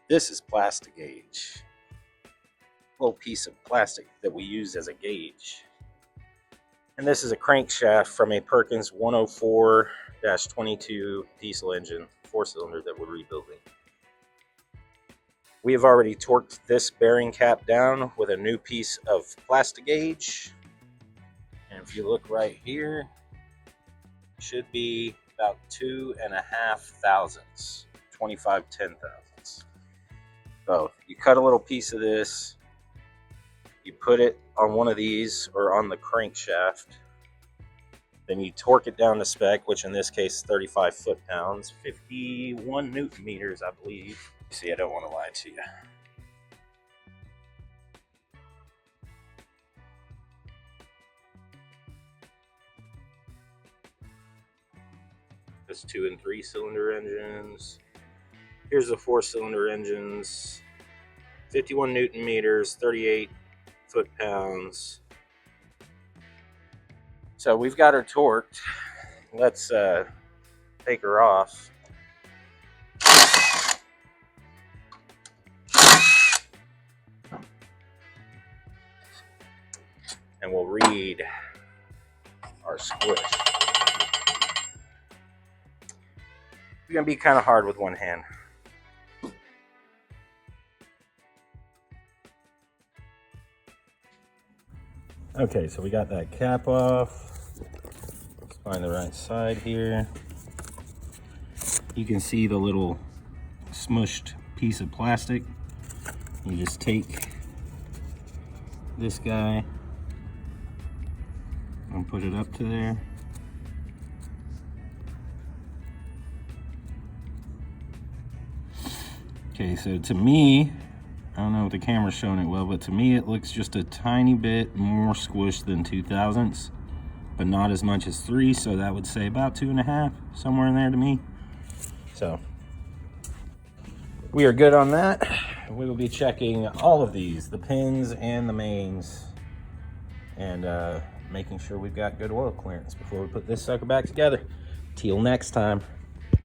This is plastic gauge. Little piece of plastic that we use as a gauge. And this is a crankshaft from a Perkins 104-22 diesel engine, 4-cylinder that we're rebuilding. We have already torqued this bearing cap down with a new piece of plastic gauge. And if you look right here, it should be about 2.5 thousandths, 25 10,000ths. So you cut a little piece of this, you put it on one of these or on the crankshaft, then you torque it down to spec, which in this case is 35 foot-pounds, 51 newton meters, I believe. See, I don't want to lie to you. There's 2 and 3 cylinder engines. Here's the 4-cylinder engines, 51 newton meters, 38 foot-pounds. So we've got her torqued. Let's take her off. And we'll read our squish. It's gonna be kind of hard with one hand. Okay, so we got that cap off. Let's find the right side here. You can see the little smushed piece of plastic. You just take this guy and put it up to there. Okay, so to me, I don't know if the camera's showing it well, but to me it looks just a tiny bit more squished than 2 thousandths, but not as much as 3, so that would say about 2.5, somewhere in there to me. So we are good on that. We will be checking all of these, the pins and the mains, and making sure we've got good oil clearance before we put this sucker back together. Till next time.